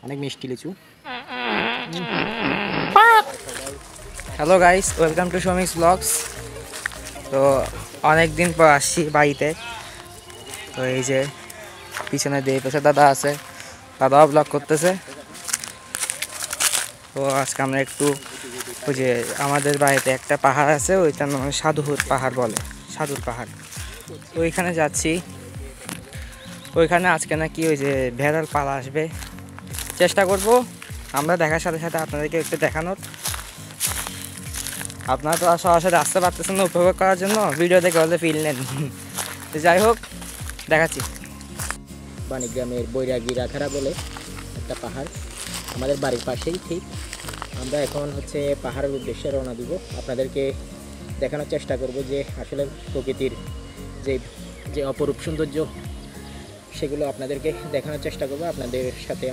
অনেক মিষ্টি লিচু। Hello guys, welcome to Shamik's blogs. তো অনেক দিন পর আসছি বাড়িতে। তো এই যে পিছনে দিয়ে পেছনে দাদা আছে, দাদাও ব্লগ করতেছে। তো আজকে আমরা একটু ওই যে আমাদের বাড়িতে একটা পাহাড় আছে, ওইটার নাম সাধুর পাহাড় বলে, সাধুর পাহাড়। তো ওইখানে যাচ্ছি। ওইখানে আজকে নাকি ওই যে ভেড়াল পালা আসবে, চেষ্টা করব আমরা দেখার সাথে সাথে আপনাদেরকে একটু দেখানোর। আপনারা তো সরাসরি আসতে পারতেছেন না উপভোগ করার জন্য, ভিডিও দেখে হলে ফিল নেন। তো যাই হোক, দেখাচ্ছি। বাণীগ্রামের বৈরাগী রাখারা বলে একটা পাহাড় আমাদের বাড়ির পাশেই। ঠিক আমরা এখন হচ্ছে পাহাড়ের উদ্দেশ্যে রওনা দিব। আপনাদেরকে দেখানোর চেষ্টা করব যে আসলে প্রকৃতির যে যে অপরূপ সৌন্দর্য সেগুলো আপনাদেরকে দেখানোর চেষ্টা করব। আপনাদের সাথে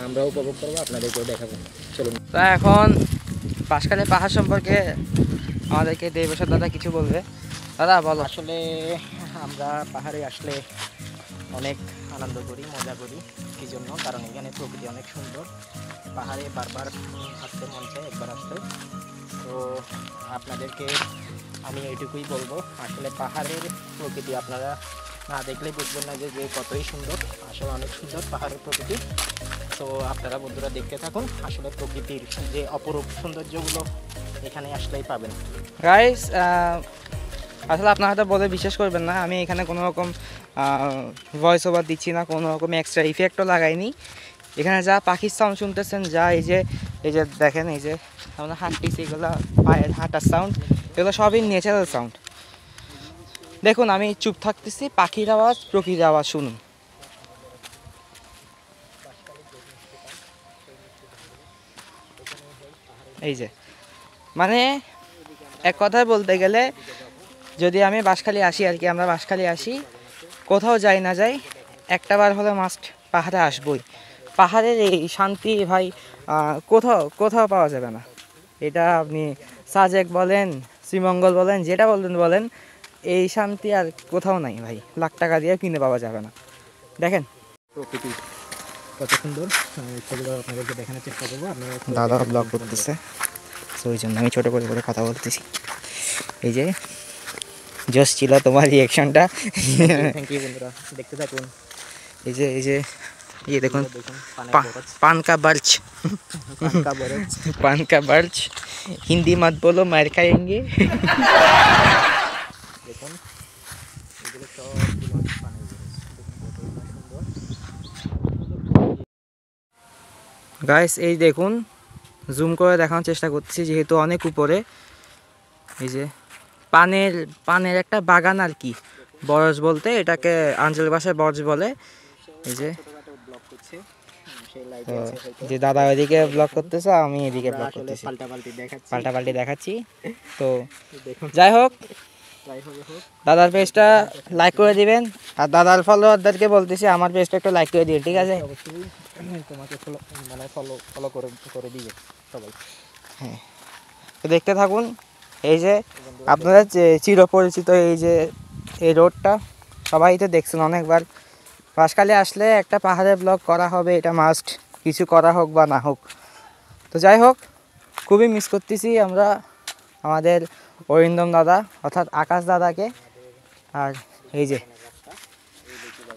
আমরাও উপভোগ করবো, আপনাদেরকেও দেখাবো। চলুন। তো এখন বাঁশখালী পাহাড় সম্পর্কে আমাদেরকে দেবসাদ দাদা কিছু বলবে। দাদা বলো। আসলে আমরা পাহাড়ে আসলে অনেক আনন্দ করি, মজা করি। কী জন্য? কারণ এখানে প্রকৃতি অনেক সুন্দর। পাহাড়ে বারবার আসতে মন চায়, একবার আসতে। তো আপনাদেরকে আমি এইটুকুই বলবো, আসলে পাহাড়ের প্রকৃতি আপনারা না দেখলে বুঝবেন না যে কতই সুন্দর। আসলে অনেক সুন্দর পাহাড়ের প্রকৃতি। তো আপনারা বন্ধুরা দেখতে থাকুন, আসলে প্রকৃতির যে অপরূপ সৌন্দর্যগুলো এখানে আসলেই পাবেন। গাইস, আসলে আপনারা হয়তো বলে বিশ্বাস করবেন না, আমি এখানে কোনো রকম ভয়েস ওভার দিচ্ছি না, কোনো রকম এক্সট্রা ইফেক্টও লাগাইনি। এখানে যা পাখির সাউন্ড শুনতেছেন, যা এই যে দেখেন, এই যে আমরা হাঁটতেছি, এগুলো পায়ের হাঁটার সাউন্ড, এগুলো সবই ন্যাচারাল সাউন্ড। দেখুন, আমি চুপ থাকতেছি, পাখির আওয়াজ, প্রকৃতির আওয়াজ শুনুন। এই যে মানে এক কথায় বলতে গেলে, যদি আমি বাঁশখালী আসি আর কি, আমরা বাঁশখালী আসি, কোথাও যাই না যাই, একটা বার হলে মাস্ট পাহাড়ে আসবই। পাহাড়ের এই শান্তি ভাই কোথাও কোথাও পাওয়া যাবে না। এটা আপনি সাজেক বলেন, শ্রীমঙ্গল বলেন, যেটা বলেন, এই শান্তি আর কোথাও নাই ভাই, লাখ টাকা দিয়ে কিনে পাওয়া যাবে না। দেখেন প্রকৃতি কত সুন্দর, সেগুলো আপনাদেরকে দেখানোর চেষ্টা করবো। আপনারা দাদা ব্লগ করতেছে, তো ওই জন্য আমি ছোটো করে করে কথা বলতেছি। এই যে জোশ ছিল তোমার রিয়েকশনটা। থ্যাংক ইউ বন্ধুরা, দেখতে থাকুন। এই যে ये देखो, পান पान का बर्च। का बरफ। पान का बर्च, हिंदी मत बोलो मार खाएंगे। দেখুন এগুলো সব পানের সুন্দর। গাইস, এই দেখুন, জুম করে দেখানোর চেষ্টা করছি যেহেতু অনেক উপরে। এই যে পানের একটা বাগান আর কি, বরজ বলতে এটাকে আঞ্চল ভাষায় বরজ বলে। এই যে যে দাদা ওইদিকে ব্লগ করতেছে, আমি এদিকে ব্লগ করতেছি, পাল্টাপাল্টি দেখাচ্ছি। তো যাই হোক, দাদার পেজটা লাইক করে দিবেন, আর দাদার ফলোয়ারদেরকে বলতেছি আমার পেজটা একটু লাইক করে দিবেন, ঠিক আছে? অবশ্যই তোমাকে ফলো করে দিবে সবাই। হ্যাঁ, তো দেখতে থাকুন। এই যে আপনারা যে চিরপরিচিত এই রোডটা সবাই তো দেখছেন অনেকবার। বাঁশখালী আসলে একটা পাহাড়ের ব্লগ করা হবে, এটা মাস্ট, কিছু করা হোক বা না হোক। তো যাই হোক, খুবই মিস করতেছি আমরা আমাদের অরিন্দম দাদা অর্থাৎ আকাশ দাদাকে। আর এই যে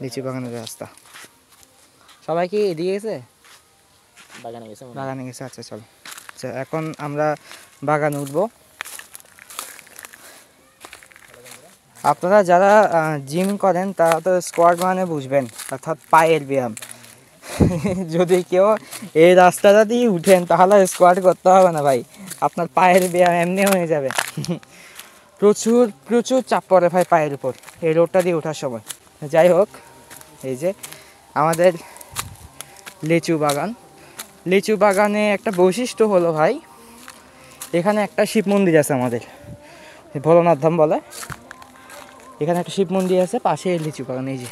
লিচু বাগানের রাস্তা, সবাই কি এদিকে গেছে? বাগানে গেছে, আচ্ছা চলো। আচ্ছা, এখন আমরা বাগানে উঠবো। আপনারা যারা জিম করেন তারা তো স্কোয়াড মানে বুঝবেন, অর্থাৎ পায়ের ব্যায়াম। যদি কেউ এই রাস্তাটা দিয়ে উঠেন তাহলে স্কোয়াড করতে হবে না ভাই, আপনার পায়ের ব্যায়াম এমনি হয়ে যাবে। প্রচুর প্রচুর চাপ পড়ে ভাই পায়ের উপর এই রোডটা দিয়ে ওঠার সময়। যাই হোক, এই যে আমাদের লিচু বাগানে একটা বৈশিষ্ট্য হলো ভাই, এখানে একটা শিব মন্দির আছে আমাদের, ভোলানাথ ধাম বলে। এখানে একটা শিব মন্দির আছে, পাশে লিচু বাগান। এই যে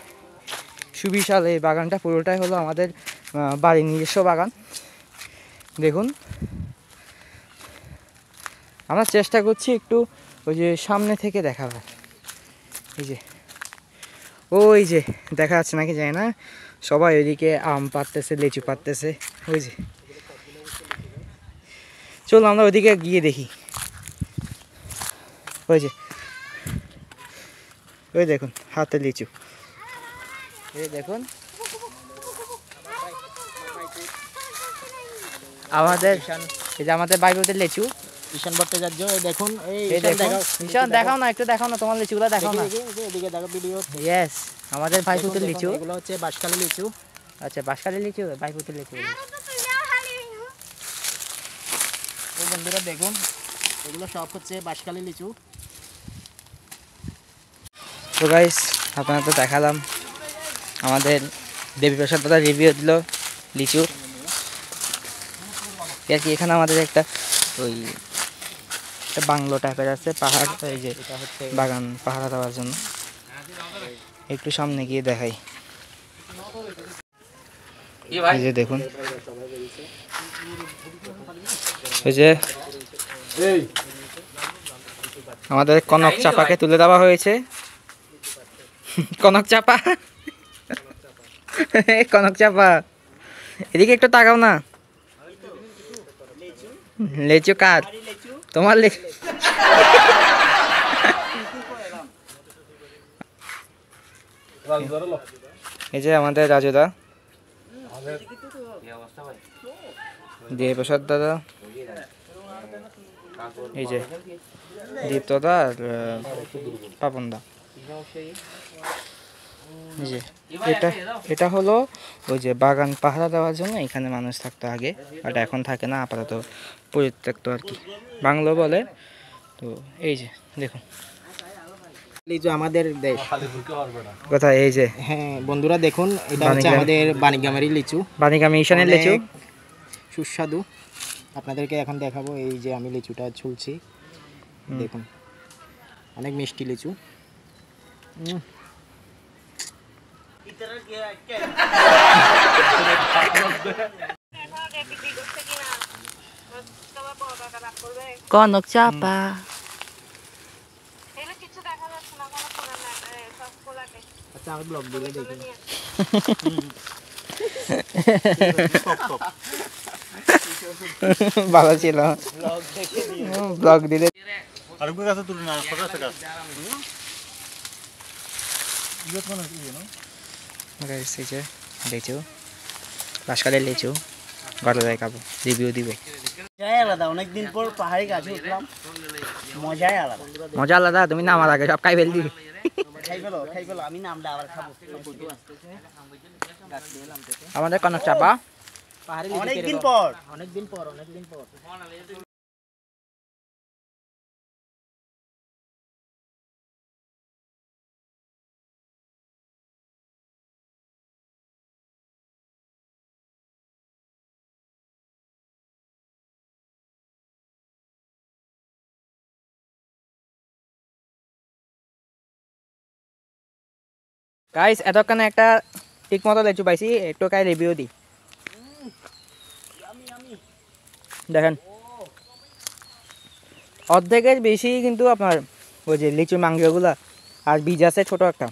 সুবিশাল এই বাগানটা, পুরোটাই হলো আমাদের বাড়ির নিজস্ব বাগান। দেখুন, আমরা চেষ্টা করছি একটু ওই যে সামনে থেকে দেখাবার। এই যে ওই যে দেখা যাচ্ছে নাকি জানি না, সবাই ওইদিকে আম পাড়তেছে, লিচু পাড়তেছে, ওই যে। চলো আমরা ওইদিকে গিয়ে দেখি। ওই যে, ওই দেখুন হাতে লিচু, এই দেখুন আমাদের, এই যে আমাদের বাইরেতে লিচু। ঈশান ভট্টাচার্য, এই দেখুন, এই দেখুন ঈশান, দেখাও না, একটু দেখাও না তোমার লিচুগুলো, দেখাও না। এদিকে দেখো ভিডিও। ইয়েস, আমাদের ভাইপুতের লিচু। এগুলো হচ্ছে বাঁশখালী লিচু। আচ্ছা, বাঁশখালী লিচু, ভাইপুতের লিচু। তো বন্ধুরা দেখুন, এগুলো সব হচ্ছে বাঁশখালী লিচু। তো গাইস, আপনারা তো দেখালাম, আমাদের দেবীপ্রসাদ দাদা রিভিউ দিল লিচুর। আর কি এখানে আমাদের একটা ওই একটা বাংলো টাইপের আছে, পাহাড়, এই যে এটা হচ্ছে বাগান পাহারা দেওয়ার জন্য। একটু সামনে গিয়ে দেখাই, এই যে দেখুন, ওই যে আমাদের কনক চাপাকে তুলে দেওয়া হয়েছে। কনক চাপা, কনক চাপা, এদিকে একটু তাকাও না। লেচু কার? তোমার লেচু। এই যে আমাদের রাজুদা, দেবপ্রসাদ দাদা, এই যে দীপ্তদা আর পাপনদা। এই যে এটা হলো ওই যে বাগান পাহারা দেওয়ার জন্য এখানে মানুষ থাকতো আগে, বাট এখন থাকে না, আপাতত পরিত্যক্ত আর কি, বাংলো বলে। তো এই যে দেখুন লিচু আমাদের দেশ। কোথায়? এই যে, হ্যাঁ বন্ধুরা দেখুন, এটা হচ্ছে আমাদের বাণীগ্রামেরই লিচু, বাণীগ্রাম মিশনের লিচু, অনেক সুস্বাদু। আপনাদেরকে এখন দেখাবো, এই যে আমি লিচুটা ছুলছি, দেখুন অনেক মিষ্টি লিচু। কনক চাপা। আচ্ছা, আমি ব্লগ দিলে দেখুন। ভালো ছিল ব্লগ দিলে। লিচু, বাঁশখালীর লিচু, গতদায় খাবো, রিভিউ দিবে। মজাই আলাদা, অনেকদিন পর পাহাড়ি গাছে উঠলাম, মজাই আলাদা। মজা আলাদা, তুমি নামার আগে সব খাই ফেলবি। খাই ফেলো, আমি নামলে আবার খাবো। আমাদের কনক চাপা, অনেকদিন পর। গাইস এতক্ষণে একটা ঠিক মতো লিচু পাইছি, একটু খাই রিভিউ দিই। দেখেন অর্ধেকের বেশি কিন্তু আপনার ওই যে লিচু মাঙ্গিগুলা, আর বীজ আছে ছোট একটা।